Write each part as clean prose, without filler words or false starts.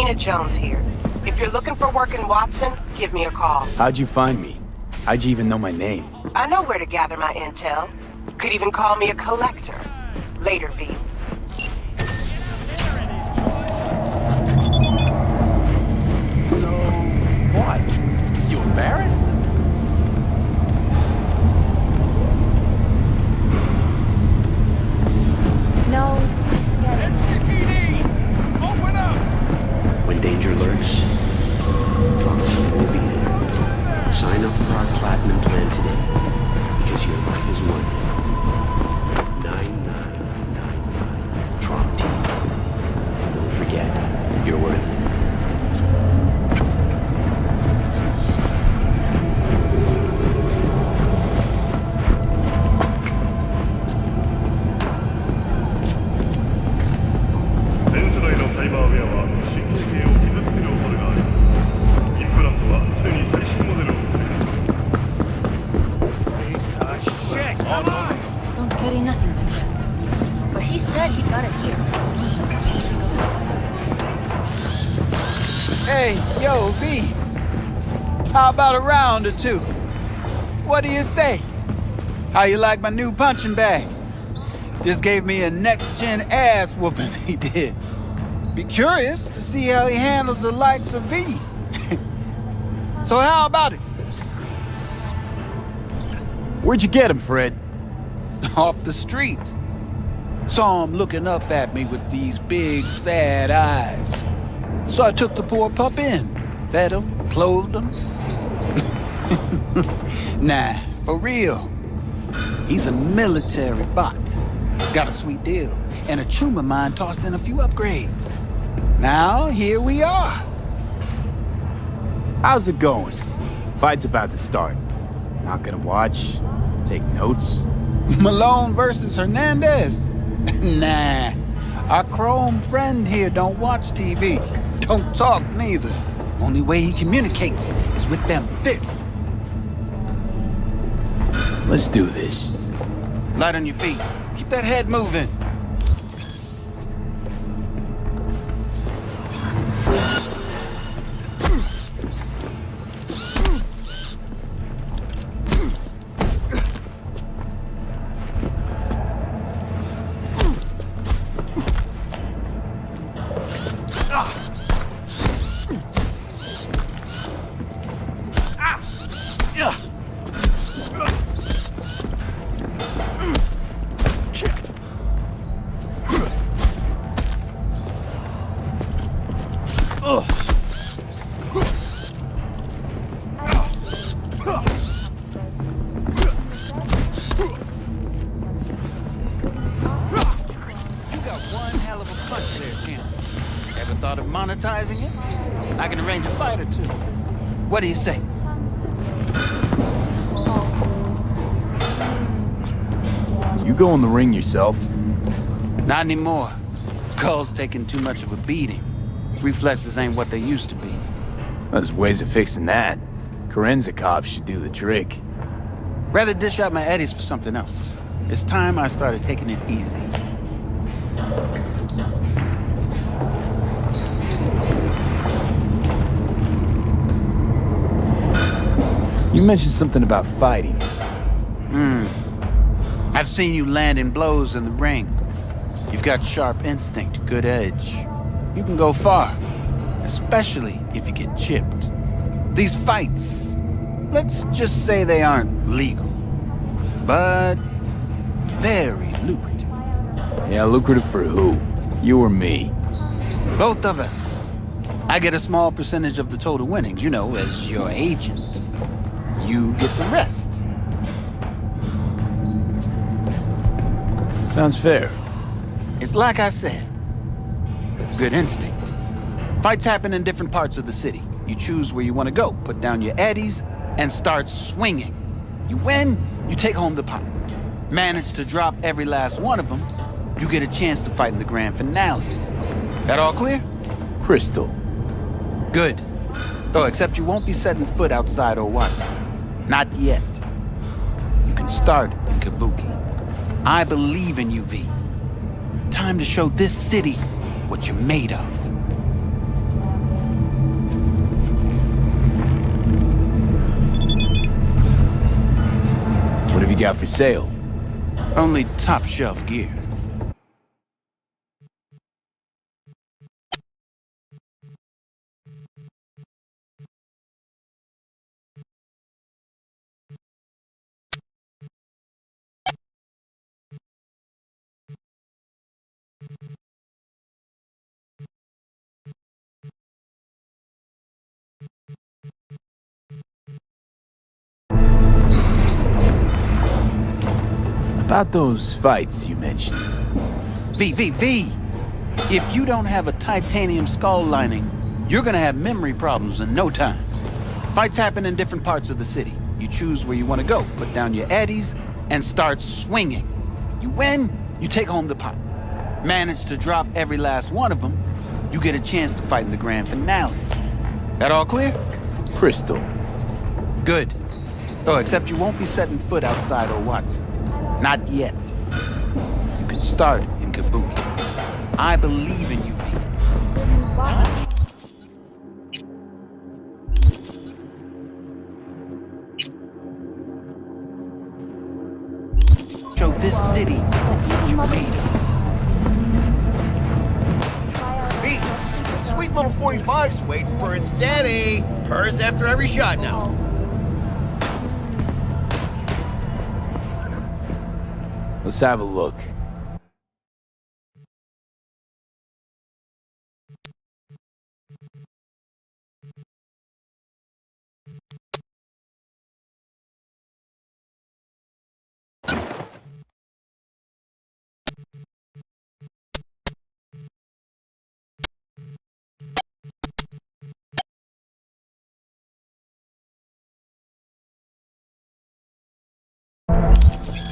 Gina Jones here. If you're looking for work in Watson, give me a call. How'd you find me? How'd you even know my name? I know where to gather my intel. Could even call me a collector. Later, V. So, what? You embarrassed? No. NCPD! Open up! When danger lurks, drops will be there. Sign up for our platinum plan today, because your life is one. 9999 Trump Team. Don't forget, you're worth it. Don't carry nothing like that. But he said he got it here. Hey, yo, V. How about a round or two? What do you say? How you like my new punching bag? Just gave me a next-gen ass whooping, he did. Be curious to see how he handles the likes of V. So how about it? Where'd you get him, Fred? Off the street. Saw him looking up at me with these big, sad eyes. So I took the poor pup in. Fed him, clothed him. Nah, for real. He's a military bot. Got a sweet deal, and a chum of mine tossed in a few upgrades. Now, here we are. How's it going? Fight's about to start. Not gonna watch? Take notes? Malone versus Hernandez? Nah. Our chrome friend here don't watch TV. Don't talk neither. Only way he communicates is with them fists. Let's do this. Light on your feet. Keep that head moving. Thought of monetizing it? I can arrange a fight or two. What do you say? You go in the ring yourself? Not anymore. Skull's taking too much of a beating. Reflexes ain't what they used to be. There's ways of fixing that. Kerenzikov should do the trick. Rather dish out my eddies for something else. It's time I started taking it easy. You mentioned something about fighting. I've seen you landing blows in the ring. You've got sharp instinct, good edge. You can go far, especially if you get chipped. These fights, let's just say they aren't legal, but very lucrative. Yeah, lucrative for who? You or me? Both of us. I get a small percentage of the total winnings, you know, as your agent. You get the rest. Sounds fair. It's like I said. Good instinct. Fights happen in different parts of the city. You choose where you want to go, put down your eddies, and start swinging. You win, you take home the pot. Manage to drop every last one of them, you get a chance to fight in the grand finale. That all clear? Crystal. Good. Oh, except you won't be setting foot outside Owatsu. Not yet. You can start in Kabuki. I believe in you, V. Time to show this city what you're made of. What have you got for sale? Only top shelf gear. About those fights you mentioned. V. If you don't have a titanium skull lining, you're gonna have memory problems in no time. Fights happen in different parts of the city. You choose where you want to go, put down your addies, and start swinging. You win, you take home the pot. Manage to drop every last one of them, you get a chance to fight in the grand finale. That all clear? Crystal. Good. Oh, except you won't be setting foot outside Old Watson. Not yet. You can start in Kabuki. I believe in you, V. Touch. Show this city what you made of. Pete, sweet little 45's waiting for its daddy. Hers after every shot now. Let's have a look.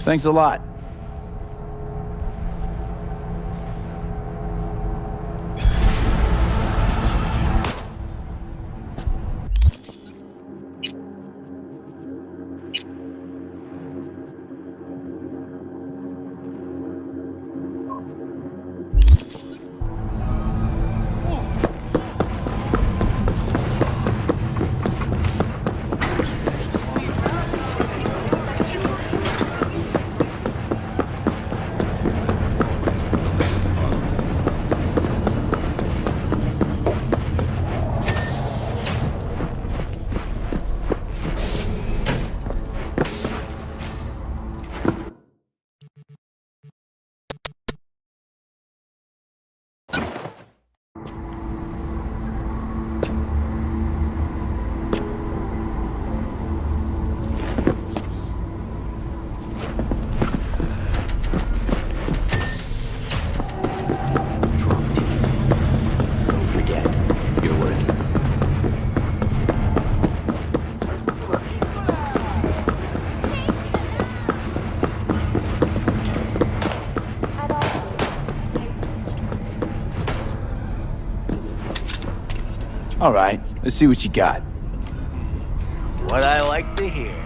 Thanks a lot. All right, let's see what you got. What I like to hear.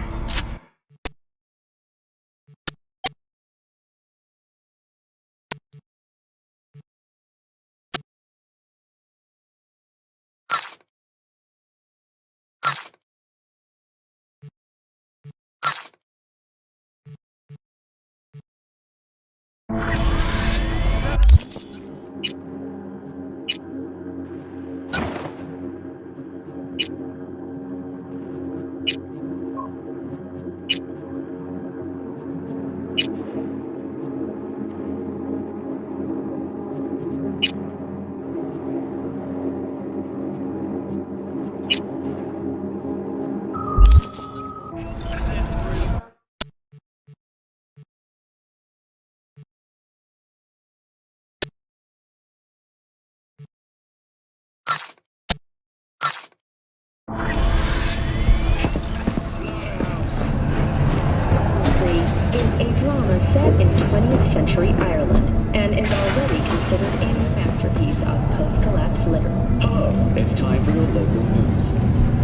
Set in 20th century Ireland and is already considered a masterpiece of post-collapse literature. Oh, it's time for your local news.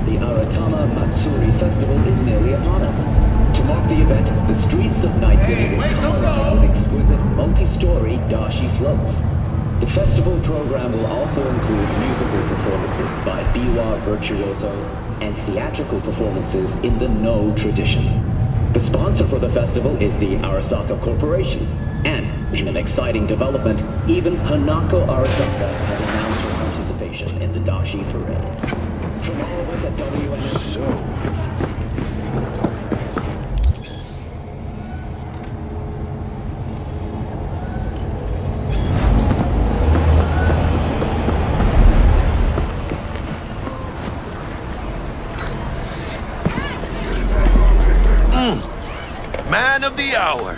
The Aratama Matsuri Festival is nearly upon us. To mark the event, the streets of Night City will come alive with exquisite multi-story dashi floats. The festival program will also include musical performances by biwa virtuosos and theatrical performances in the No tradition. The sponsor for the festival is the Arasaka Corporation. And, in an exciting development, even Hanako Arasaka has announced her participation in the Dashi Parade. From all of us at WNS... Man of the hour.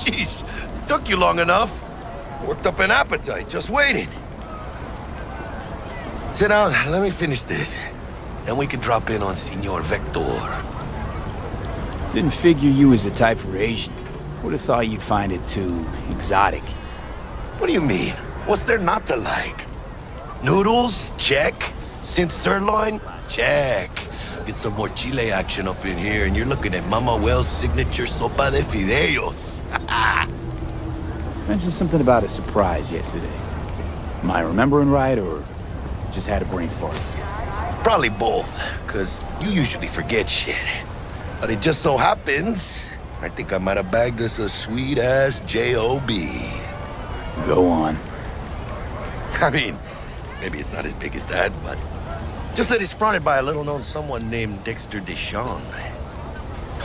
Sheesh, took you long enough. Worked up an appetite, just waiting. Sit down, let me finish this. Then we can drop in on Senor Vector. Didn't figure you was the type for Asian. Would have thought you'd find it too exotic. What do you mean? What's there not to like? Noodles? Check. Synth sirloin? Check. Get some more Chile action up in here, and you're looking at Mama Wells' signature sopa de fideos. Mentioned something about a surprise yesterday. Am I remembering right, or just had a brain fart? Probably both, because you usually forget shit. But it just so happens, I think I might have bagged us a sweet-ass J.O.B. Go on. I mean, maybe it's not as big as that, but just that it's fronted by a little-known someone named Dexter Deshawn.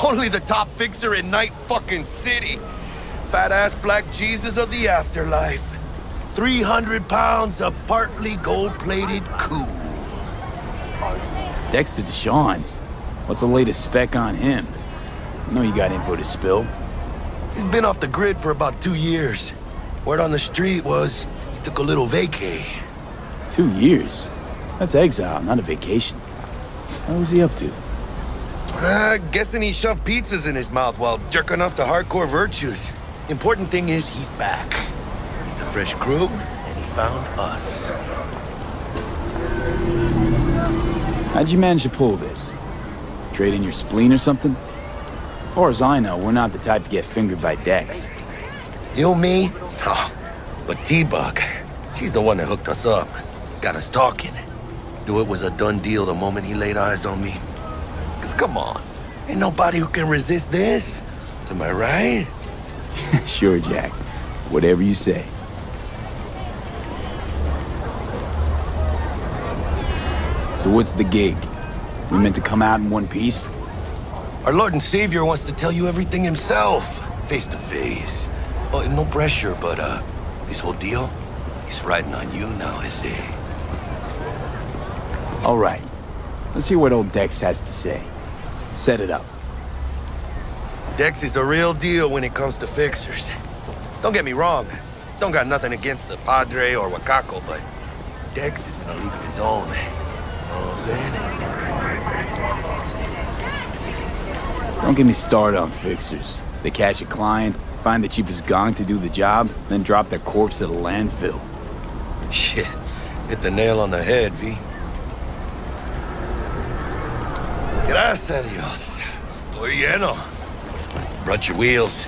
Only the top fixer in Night fucking City. Fat-ass black Jesus of the afterlife. 300 pounds of partly gold-plated cool. Dexter Deshawn? What's the latest spec on him? I know you got info to spill. He's been off the grid for about 2 years. Word on the street was he took a little vacay. 2 years? That's exile, not a vacation. What was he up to? Guessing he shoved pizzas in his mouth while jerking off to hardcore virtues. Important thing is he's back. He's a fresh crew, and he found us. How'd you manage to pull this? Trade in your spleen or something? As far as I know, we're not the type to get fingered by Dex. You, me? Oh, but T-Bug, she's the one that hooked us up. Got us talking. Knew it was a done deal the moment he laid eyes on me. 'Cause come on, ain't nobody who can resist this. Am I right? Sure, Jack. Whatever you say. So what's the gig? We meant to come out in one piece? Our Lord and Savior wants to tell you everything himself, face to face. Oh, no pressure, but this whole deal, he's riding on you now, is he? All right. Let's hear what old Dex has to say. Set it up. Dex is a real deal when it comes to fixers. Don't get me wrong. Don't got nothing against the Padre or Wakako, but Dex is in a league of his own. You know what I'm saying? Don't get me started on fixers. They catch a client, find the cheapest gong to do the job, then drop their corpse at a landfill. Shit. Hit the nail on the head, V. Gracias a Dios. Estoy lleno. Brought your wheels.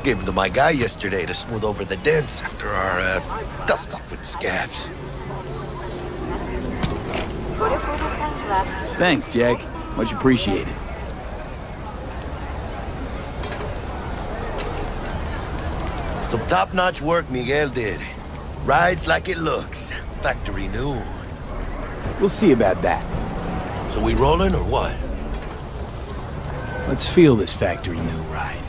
Gave them to my guy yesterday to smooth over the dents after our dust-up with the scabs. Thanks, Jack. Much appreciated. Some top-notch work Miguel did. Rides like it looks. Factory new. We'll see about that. So we rolling or what? Let's feel this factory new ride.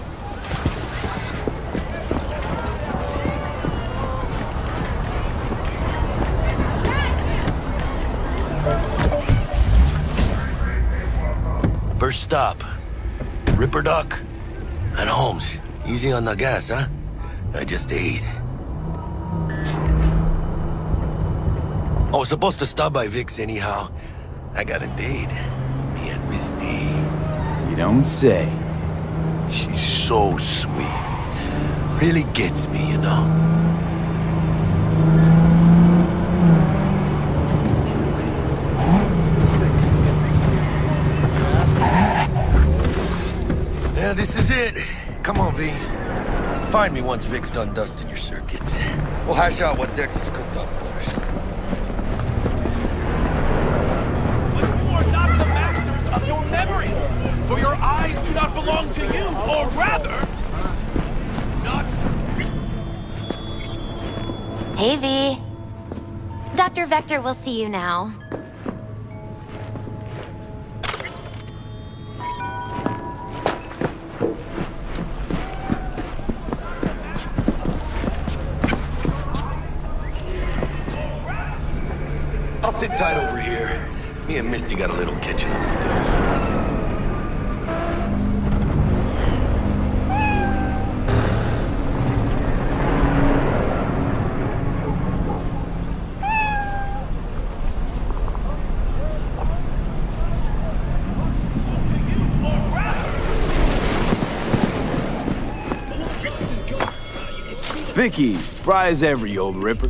First stop. Ripperdoc and Holmes. Easy on the gas, huh? I just ate. I was supposed to stop by Vic's anyhow. I got a date. Me and Misty. You don't say. She's so sweet. Really gets me, you know? Yeah, this is it. Come on, V. Find me once Vic's done dusting your circuits. We'll hash out what Dex has cooked up for us. But you are not the masters of your memories, for your eyes eyes do not belong to you, or rather, not... Hey, V. Dr. Vector will see you now. I'll sit tight over here. Me and Misty got a little catching up to Vicky, spry as ever, you old ripper.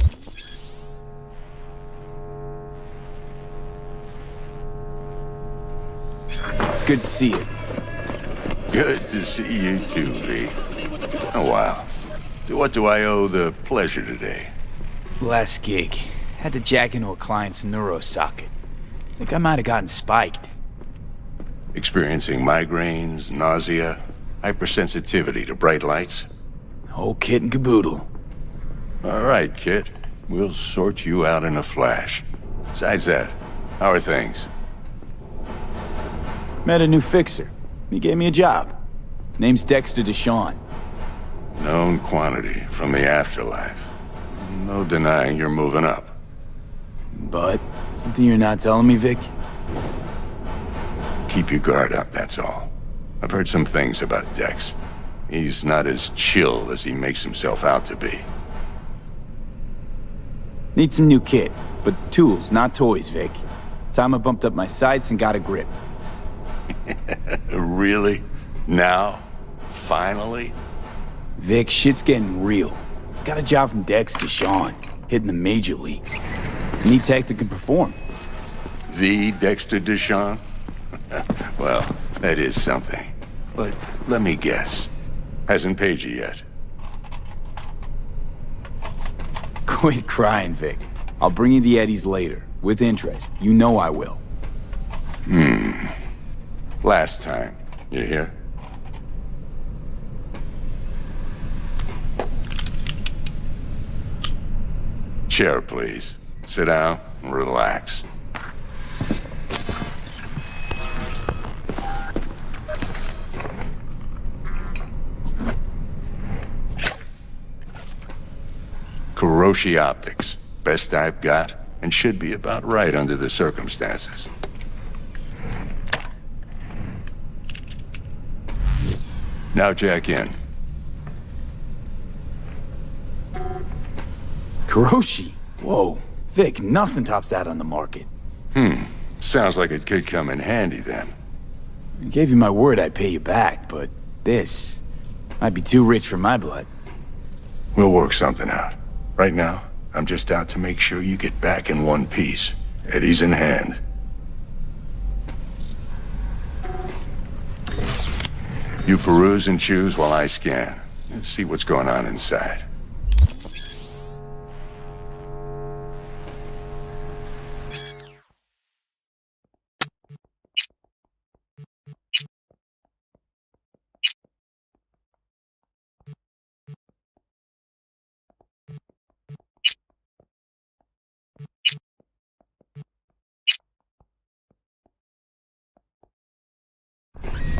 It's good to see you. Good to see you too, V. Oh, wow. To what do I owe the pleasure today? Last gig. Had to jack into a client's neuro socket. Think I might have gotten spiked. Experiencing migraines, nausea, hypersensitivity to bright lights? Whole kit and caboodle. All right, kid. We'll sort you out in a flash. Besides that, how are things? Met a new fixer. He gave me a job. Name's Dexter DeShawn. Known quantity from the afterlife. No denying you're moving up. But, something you're not telling me, Vic? Keep your guard up, that's all. I've heard some things about Dex. He's not as chill as he makes himself out to be. Need some new kit, but tools, not toys, Vic. Time I bumped up my sights and got a grip. Really? Now? Finally? Vic, shit's getting real. Got a job from Dex DeShawn, hitting the major leagues. Need tech that can perform. The Dexter DeShawn? Well, that is something. But let me guess. Hasn't paid you yet. Quit crying, Vic. I'll bring you the eddies later, with interest. You know I will. Last time. You hear? Chair, please. Sit down and relax. Kiroshi Optics. Best I've got, and should be about right under the circumstances. Now jack in. Kiroshi? Whoa. Vic, nothing tops that on the market. Sounds like it could come in handy then. I gave you my word I'd pay you back, but this might be too rich for my blood. We'll work something out. Right now, I'm just out to make sure you get back in one piece. Eddie's in hand. You peruse and choose while I scan. See what's going on inside.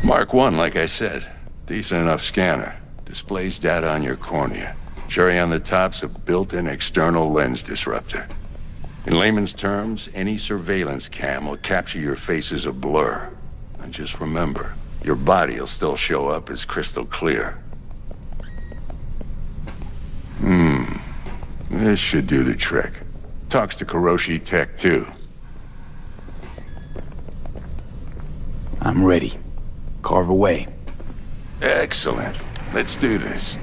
Mark 1, like I said. Decent enough scanner. Displays data on your cornea. Cherry on the top's a built-in external lens disruptor. In layman's terms, any surveillance cam will capture your face as a blur. And just remember, your body will still show up as crystal clear. This should do the trick. Talks to Kiroshi Tech, too. I'm ready. Carve away. Excellent. Let's do this.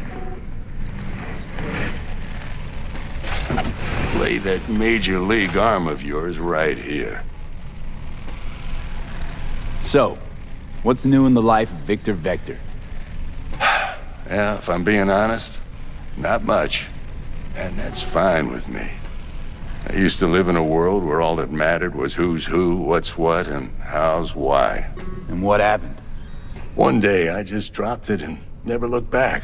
Lay that major league arm of yours right here. So, what's new in the life of Victor Vector? Yeah, if I'm being honest, not much. And that's fine with me. I used to live in a world where all that mattered was who's who, what's what, and how's why. And what happened? One day, I just dropped it and never looked back.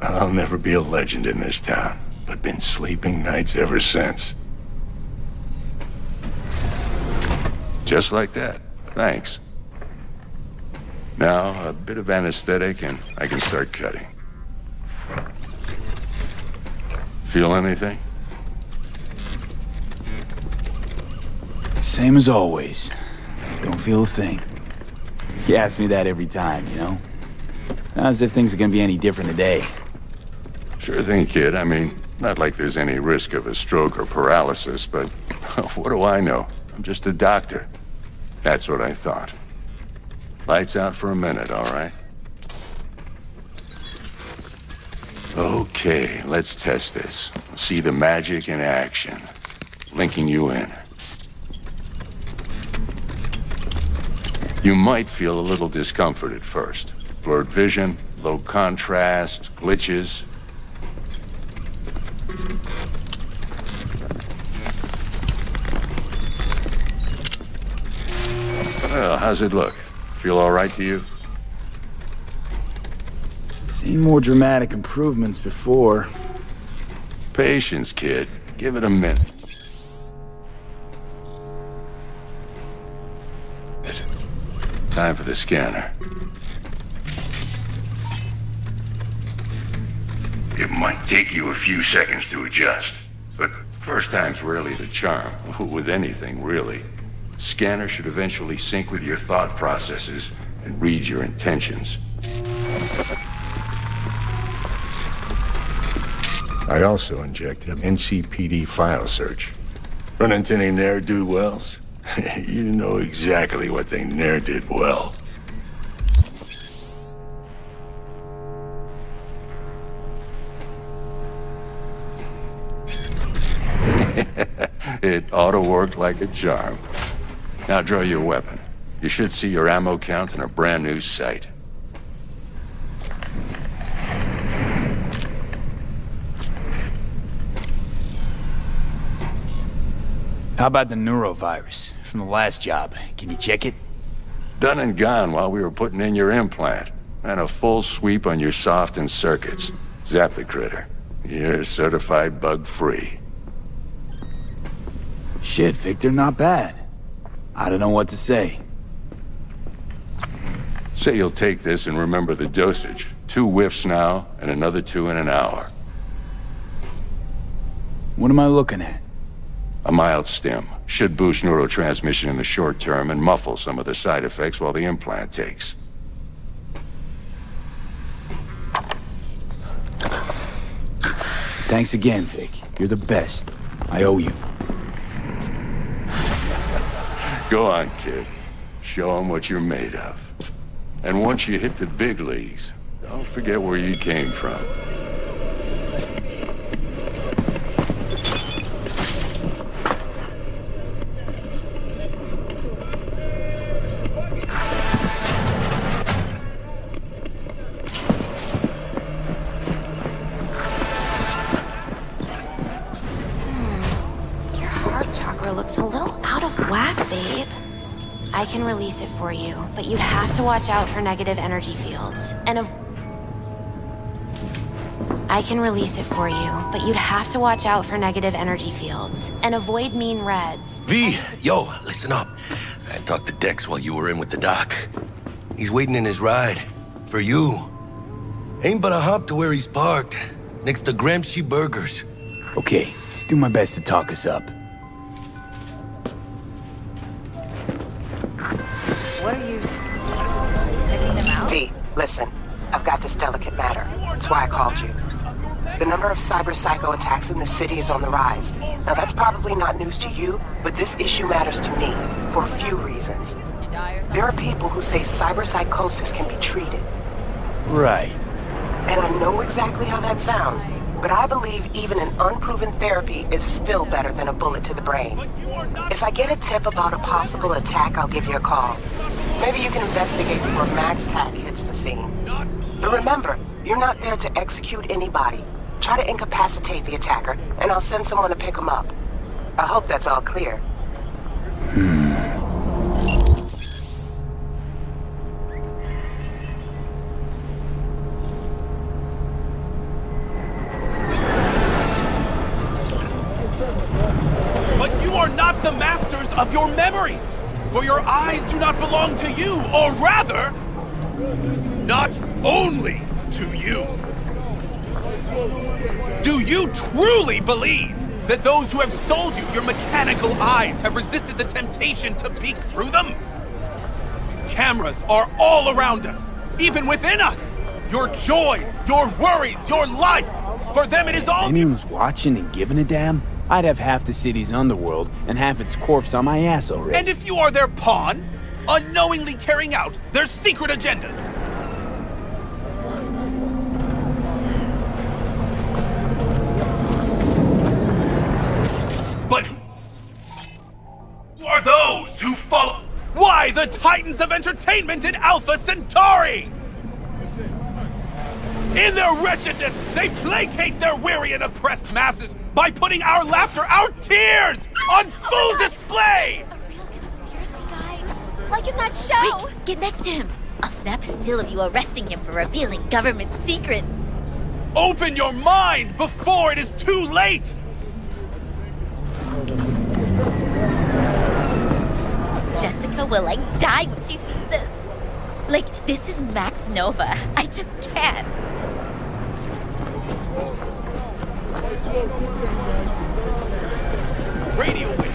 I'll never be a legend in this town, but been sleeping nights ever since. Just like that. Thanks. Now, a bit of anesthetic and I can start cutting. Feel anything? Same as always. Don't feel a thing. You ask me that every time, you know? Not as if things are gonna be any different today. Sure thing, kid. I mean, not like there's any risk of a stroke or paralysis, but what do I know? I'm just a doctor. That's what I thought. Lights out for a minute, all right? Okay, let's test this. See the magic in action. Linking you in. You might feel a little discomfort at first. Blurred vision, low contrast, glitches. Well, how's it look? Feel all right to you? Seen more dramatic improvements before. Patience, kid. Give it a minute. Time for the scanner. It might take you a few seconds to adjust, but first time's rarely the charm, with anything, really. Scanner should eventually sync with your thought processes and read your intentions. I also injected an NCPD file search. Run into any ne'er-do-wells? You know exactly what they ne'er did well. It ought to work like a charm. Now draw your weapon. You should see your ammo count in a brand new sight. How about the neurovirus from the last job? Can you check it? Done and gone while we were putting in your implant. And a full sweep on your soft and circuits. Zap the critter. You're certified bug-free. Shit, Victor, not bad. I don't know what to say. Say you'll take this and remember the dosage. 2 whiffs now, and another 2 in an hour. What am I looking at? A mild stim. Should boost neurotransmission in the short term and muffle some of the side effects while the implant takes. Thanks again, Vic. You're the best. I owe you. Go on, kid. Show them what you're made of. And once you hit the big leagues, don't forget where you came from. Your heart chakra looks a little out of whack, babe. I can release it for you, but you'd have to watch out for negative energy fields. I can release it for you, but you'd have to watch out for negative energy fields and avoid mean reds. V, yo, listen up. I talked to Dex while you were in with the doc. He's waiting in his ride. For you. Ain't but a hop to where he's parked. Next to Gramsci Burgers. Okay, do my best to talk us up. What are you checking them out? V, listen. I've got this delicate matter. That's why I called you. The number of cyber-psycho attacks in the city is on the rise. Now, that's probably not news to you, but this issue matters to me for a few reasons. There are people who say cyber-psychosis can be treated. Right. And I know exactly how that sounds, but I believe even an unproven therapy is still better than a bullet to the brain. If I get a tip about a possible attack, I'll give you a call. Maybe you can investigate before MaxTac hits the scene. But remember, you're not there to execute anybody. Try to incapacitate the attacker, and I'll send someone to pick him up. I hope that's all clear. You are not the masters of your memories, for your eyes do not belong to you, or rather, not only to you. Do you truly believe that those who have sold you your mechanical eyes have resisted the temptation to peek through them? Cameras are all around us, even within us. Your joys, your worries, your life. For them it is all— If anyone was watching and giving a damn, I'd have half the city's underworld and half its corpse on my ass already. And if you are their pawn, unknowingly carrying out their secret agendas. But who are those who follow? Why the Titans of Entertainment in Alpha Centauri? In their wretchedness, they placate their weary and oppressed masses by putting our laughter, our tears, on full display! A real conspiracy guy, like in that show! Quick, get next to him! I'll snap a still of you arresting him for revealing government secrets! Open your mind before it is too late! Jessica will, like, die when she sees this. Like, this is Max Nova. I just can't. Radio waves.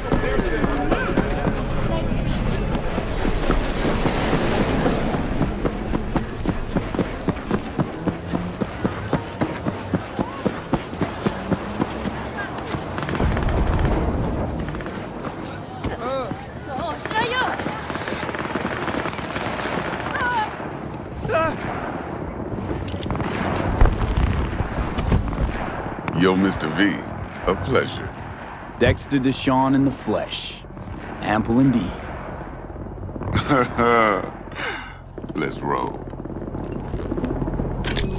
Yo, Mr. V, a pleasure. Dexter Deshawn in the flesh. Ample indeed. Let's roll.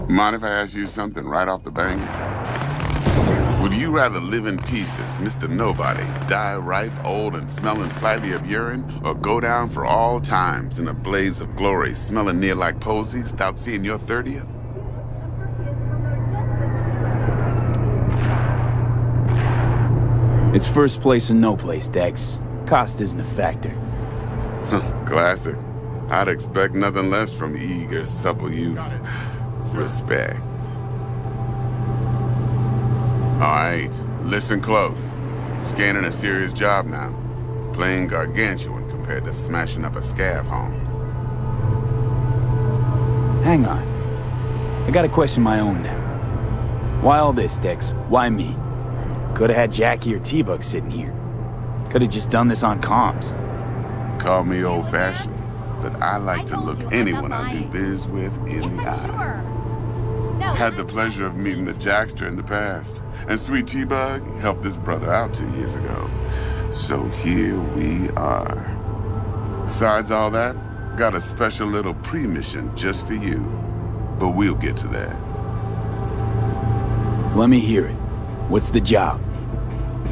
Mind if I ask you something right off the bang? Would you rather live in pieces, Mr. Nobody, die ripe, old, and smelling slightly of urine, or go down for all times in a blaze of glory, smelling near like posies, without seeing your 30th? It's first place or no place, Dex. Cost isn't a factor. Classic. I'd expect nothing less from eager, supple youth. Respect. All right, listen close. Scanning a serious job now. Playing gargantuan compared to smashing up a scav home. Hang on. I got a question of my own now. Why all this, Dex? Why me? Could've had Jackie or T-Bug sitting here. Could've just done this on comms. Call me old-fashioned, but I like to look anyone I do biz with in the eye. Had the pleasure of meeting the Jackster in the past, and Sweet T-Bug helped this brother out 2 years ago. So here we are. Besides all that, got a special little pre-mission just for you. But we'll get to that. Let me hear it. What's the job?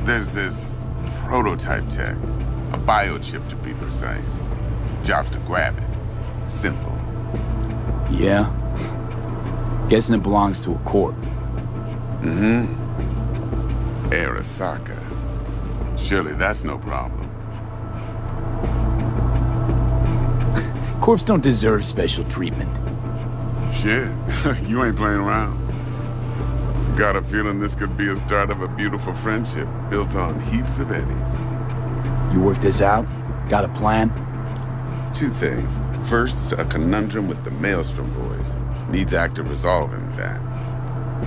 There's this prototype tech, a biochip to be precise. Job's to grab it. Simple. Yeah? Guessing it belongs to a corp. Mm-hmm. Arasaka. Surely that's no problem. Corps don't deserve special treatment. Shit, you ain't playing around. Got a feeling this could be a start of a beautiful friendship built on heaps of eddies. You work this out? Got a plan? Two things. First, a conundrum with the Maelstrom boys. Needs active resolving that.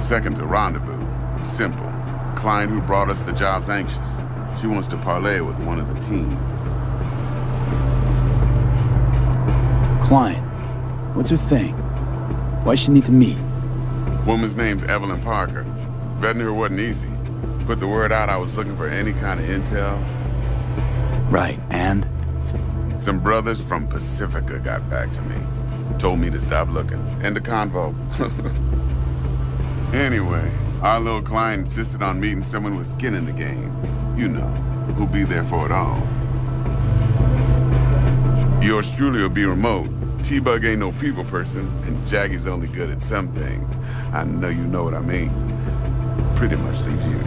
Second, a rendezvous. Simple. Client who brought us the job's anxious. She wants to parlay with one of the team. Client? What's her thing? Why she need to meet? Woman's name's Evelyn Parker. Vetting her wasn't easy. Put the word out I was looking for any kind of intel. Right, and? Some brothers from Pacifica got back to me. Told me to stop looking. End of convo. Anyway, our little client insisted on meeting someone with skin in the game. You know, who'll be there for it all. Yours truly will be remote. T-Bug ain't no people person, and Jackie's only good at some things. I know you know what I mean. Pretty much leaves you.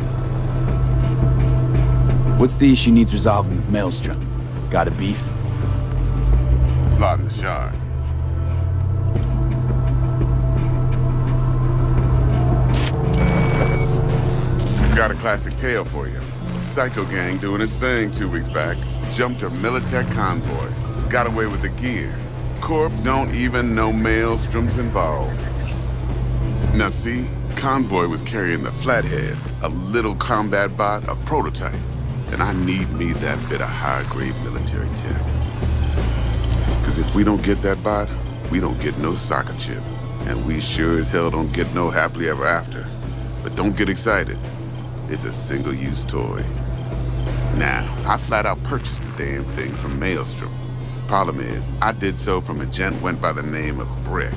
What's the issue needs resolving with Maelstrom? Got a beef? Slot in the shard. Got a classic tale for you. Psycho gang doing its thing 2 weeks back. Jumped a Militech convoy. Got away with the gear. Corp don't even know Maelstrom's involved. Now see, convoy was carrying the Flathead, a little combat bot, a prototype. And I need me that bit of high-grade military tech. Cause if we don't get that bot, we don't get no soccer chip. And we sure as hell don't get no happily ever after. But don't get excited. It's a single-use toy. Now, I flat out purchased the damn thing from Maelstrom. Problem is, I did so from a gent went by the name of Brick.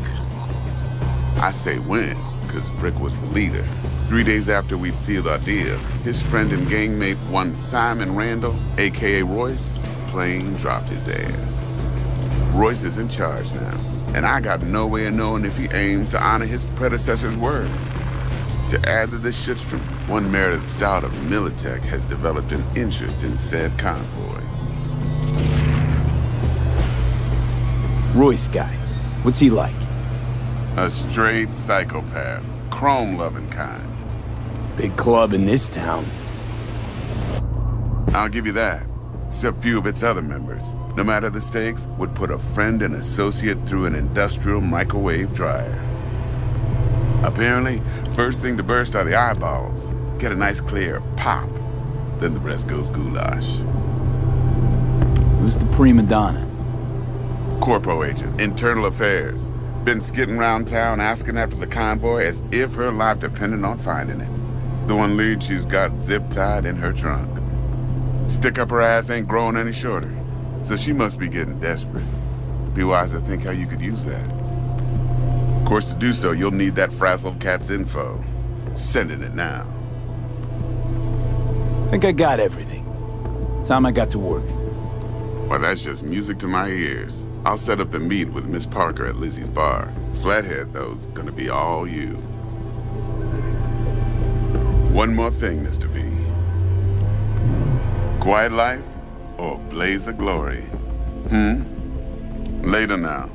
I say when, because Brick was the leader. 3 days after we'd sealed our deal, his friend and gangmate, one Simon Randall, aka Royce, plain dropped his ass. Royce is in charge now, and I got no way of knowing if he aims to honor his predecessor's word. To add to this shitstorm, one Meredith Stout of Militech has developed an interest in said convoy. Royce guy. What's he like? A straight psychopath. Chrome-loving kind. Big club in this town. I'll give you that. Except few of its other members, no matter the stakes, would put a friend and associate through an industrial microwave dryer. Apparently, first thing to burst are the eyeballs. Get a nice clear pop. Then the rest goes goulash. Who's the prima donna? Corpo agent, internal affairs. Been skidding around town asking after the convoy as if her life depended on finding it. The one lead she's got zip-tied in her trunk. Stick up her ass ain't growing any shorter, so she must be getting desperate. Be wise to think how you could use that. Of course, to do so, you'll need that frazzled cat's info. Sending it now. Think I got everything. Time I got to work. Well, that's just music to my ears. I'll set up the meet with Miss Parker at Lizzie's bar. Flathead, though's gonna be all you. One more thing, Mr. V. Quiet life or blaze of glory? Later now.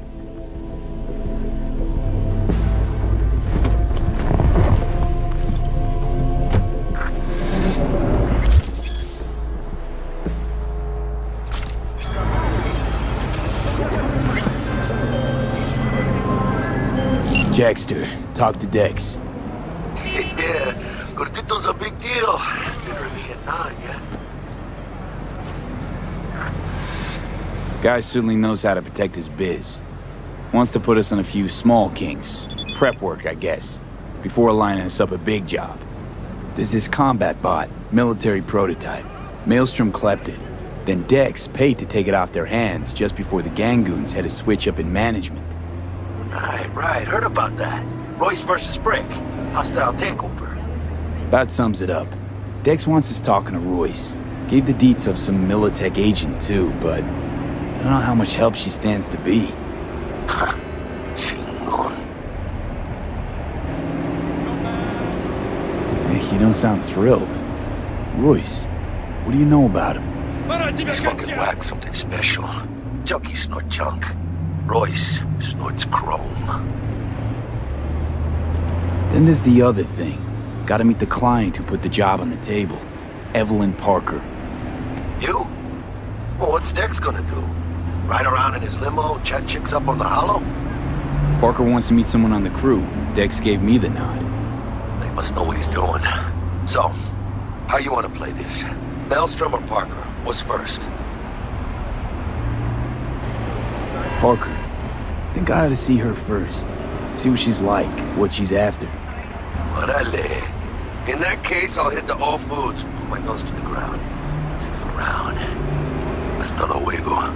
Jackster, talk to Dex. Yeah, Gordito's a big deal. Literally at 9 yet. Guy certainly knows how to protect his biz. Wants to put us on a few small kinks. Prep work, I guess. Before lining us up a big job. There's this combat bot, military prototype. Maelstrom clept it. Then Dex paid to take it off their hands just before the Gangoons had a switch up in management. Right. Heard about that. Royce versus Brick. Hostile takeover. About sums it up. Dex wants us talking to Royce. Gave the deets of some Militech agent too, but I don't know how much help she stands to be. Chingon. Hey, you don't sound thrilled. Royce, what do you know about him? He's fucking whack something special. Junkies snort junk. Royce snorts chrome. Then there's the other thing. Gotta meet the client who put the job on the table. Evelyn Parker. You? Well, what's Dex gonna do? Ride around in his limo, chat chicks up on the hollow? Parker wants to meet someone on the crew. Dex gave me the nod. They must know what he's doing. So, how you want to play this? Maelstrom or Parker? What's first? Parker. Think I ought to see her first. See what she's like, what she's after. Orale. In that case, I'll hit the all foods. Put my nose to the ground. Sniff around. Hasta luego.